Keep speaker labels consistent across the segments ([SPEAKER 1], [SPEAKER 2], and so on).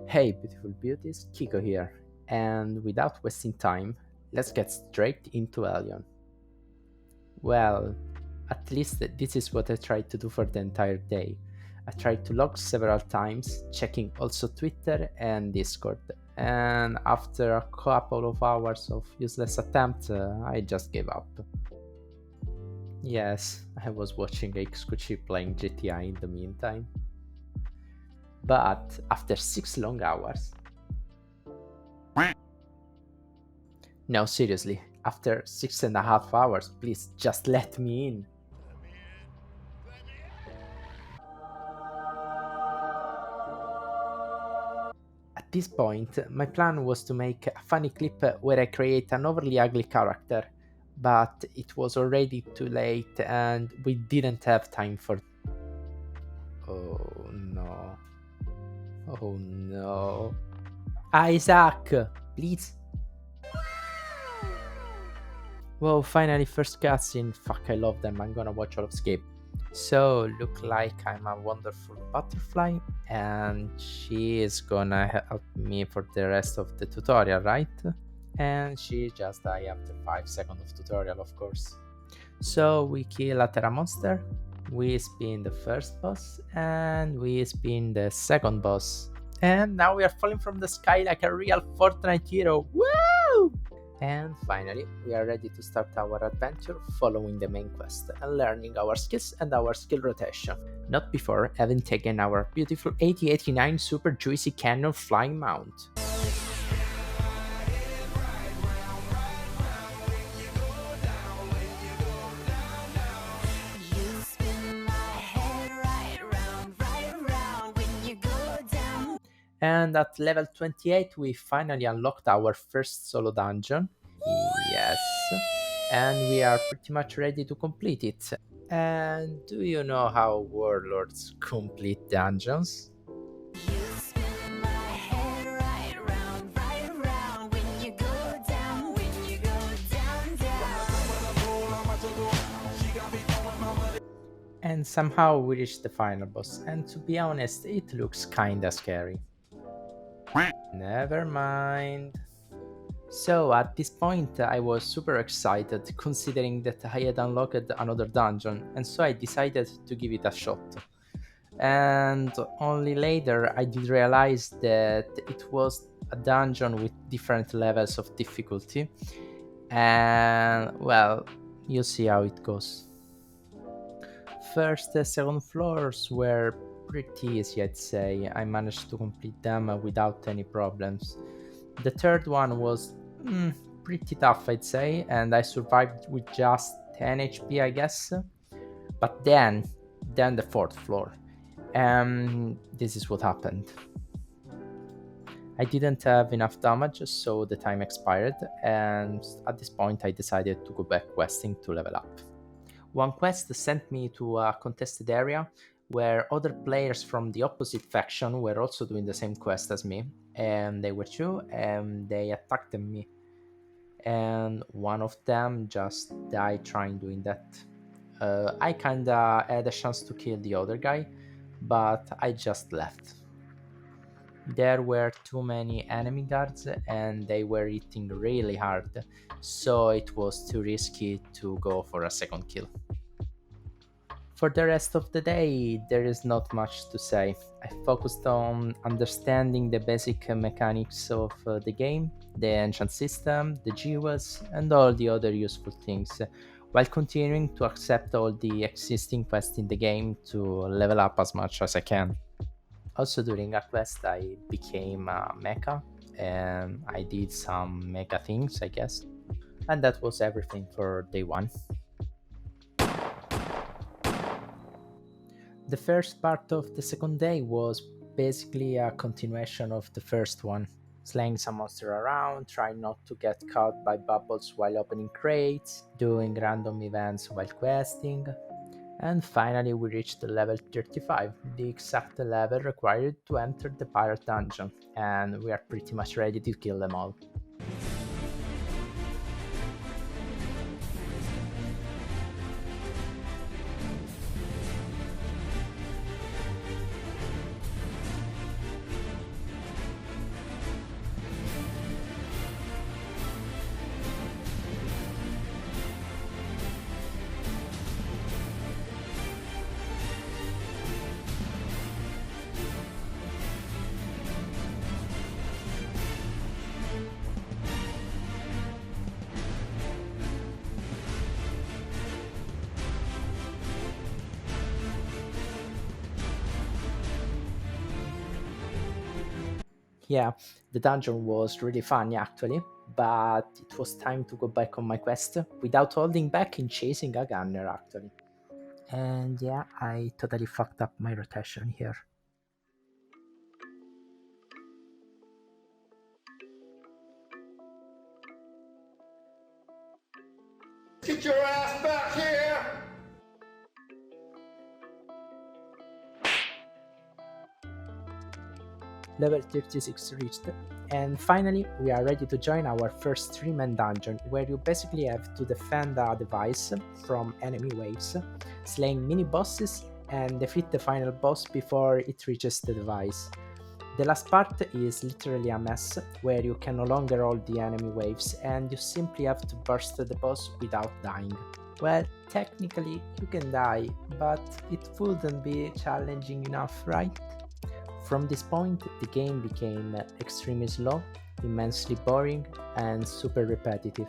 [SPEAKER 1] Hey beautiful beauties, Kiko here, and without wasting time, let's get straight into ELYON. Well, at least this is what I tried to do for the entire day. I tried to log several times, checking also Twitter and Discord, and after a couple of hours of useless attempts, I just gave up. Yes, I was watching Xkuchi playing GTA in the meantime. But after 6 long hours, no, seriously, after 6.5 hours, please just let me in. At this point, my plan was to make a funny clip where I create an overly ugly character, but it was already too late and we didn't have time for. Oh no. Oh no. Isaac! Please! Whoa, finally, first cutscene. Fuck, I love them. I'm gonna watch all of Skip. So, look like I'm a wonderful butterfly, and she is gonna help me for the rest of the tutorial, right? And she just died after 5 seconds of tutorial, of course. So, we kill a Terra monster, we spin the first boss, and we spin the second boss. And now we are falling from the sky like a real Fortnite hero. Woo! And finally, we are ready to start our adventure following the main quest and learning our skills and our skill rotation. Not before having taken our beautiful 8089 super juicy cannon flying mount. And at level 28 we finally unlocked our first solo dungeon. Yes. And we are pretty much ready to complete it. And do you know how warlords complete dungeons? And somehow we reached the final boss, and to be honest, it looks kinda scary. Never mind. So at this point I was super excited considering that I had unlocked another dungeon, and so I decided to give it a shot. And only later I did realize that it was a dungeon with different levels of difficulty, and well, you see how it goes. First, second floors were pretty easy, I'd say. I managed to complete them without any problems. The third one was pretty tough, I'd say, and I survived with just 10 HP, I guess. But then the fourth floor. This is what happened. I didn't have enough damage, so the time expired, and at this point I decided to go back questing to level up. One quest sent me to a contested area where other players from the opposite faction were also doing the same quest as me, and they were two, and they attacked me. And one of them just died trying doing that. I kinda had a chance to kill the other guy, but I just left. There were too many enemy guards and they were hitting really hard, so it was too risky to go for a second kill. For the rest of the day, there is not much to say. I focused on understanding the basic mechanics of the game, the enchant system, the jewels, and all the other useful things, while continuing to accept all the existing quests in the game to level up as much as I can. Also, during a quest, I became a mecha and I did some mecha things, I guess. And that was everything for day one. The first part of the second day was basically a continuation of the first one. Slaying some monster around, trying not to get caught by bubbles while opening crates, doing random events while questing, and finally we reached level 35, the exact level required to enter the pirate dungeon, and we are pretty much ready to kill them all. Yeah, the dungeon was really funny actually, but it was time to go back on my quest without holding back in chasing a gunner actually. And yeah, I totally fucked up my rotation here.
[SPEAKER 2] Get your ass back here!
[SPEAKER 1] Level 36 reached, and finally we are ready to join our first 3-man dungeon where you basically have to defend a device from enemy waves, slaying mini bosses and defeat the final boss before it reaches the device. The last part is literally a mess where you can no longer hold the enemy waves and you simply have to burst the boss without dying. Well, technically you can die, but it wouldn't be challenging enough, right? From this point, the game became extremely slow, immensely boring, and super repetitive.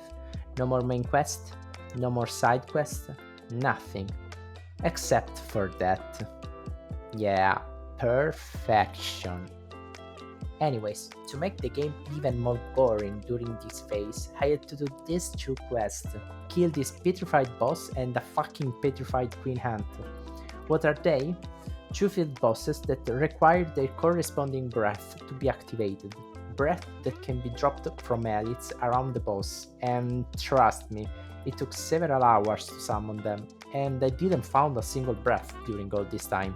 [SPEAKER 1] No more main quest, no more side quest, nothing. Except for that. Yeah, perfection. Anyways, to make the game even more boring during this phase, I had to do these two quests. Kill this petrified boss and a fucking petrified queen ant. What are they? Two field bosses that require their corresponding breath to be activated. Breath that can be dropped from elites around the boss, and trust me, it took several hours to summon them, and I didn't found a single breath during all this time.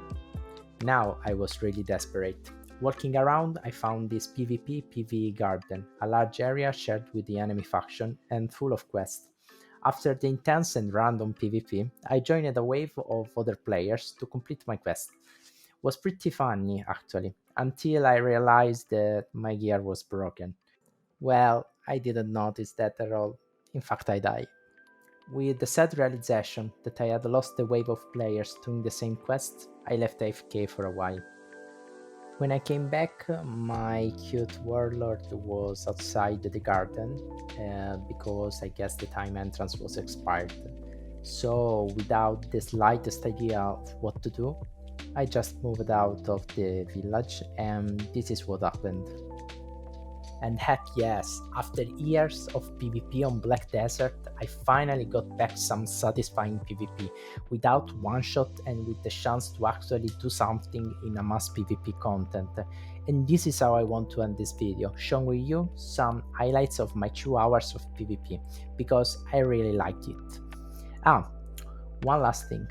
[SPEAKER 1] Now I was really desperate. Walking around, I found this PvP PvE garden, a large area shared with the enemy faction and full of quests. After the intense and random PvP, I joined a wave of other players to complete my quest. Was pretty funny actually, until I realized that my gear was broken. Well, I didn't notice that at all. In fact, I died. With the sad realization that I had lost the wave of players doing the same quest, I left AFK for a while. When I came back, my cute warlord was outside the garden because I guess the time entrance was expired. So, without the slightest idea of what to do, I just moved out of the village, and this is what happened. And heck yes, after years of PvP on Black Desert, I finally got back some satisfying PvP without one shot and with the chance to actually do something in a mass PvP content. And this is how I want to end this video, showing you some highlights of my 2 hours of PvP, because I really liked it. Ah, one last thing.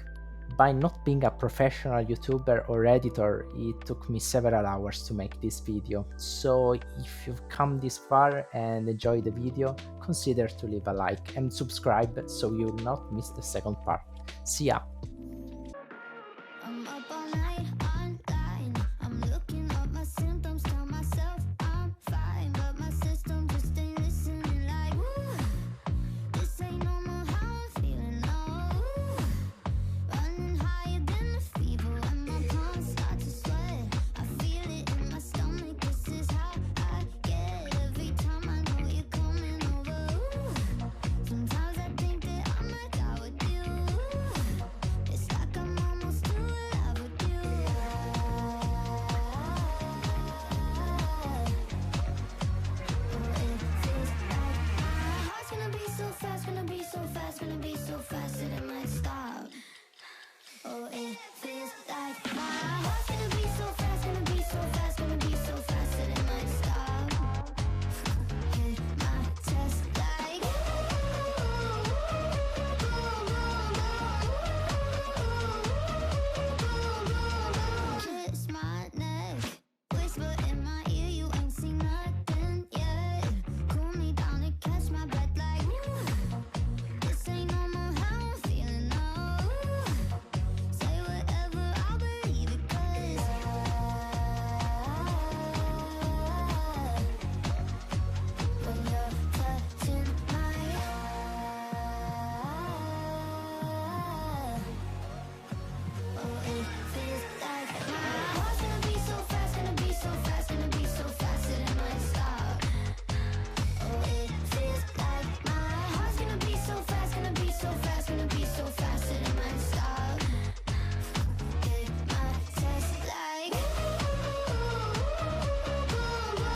[SPEAKER 1] By not being a professional YouTuber or editor, it took me several hours to make this video. So if you've come this far and enjoyed the video, consider to leave a like and subscribe so you'll not miss the second part. See ya!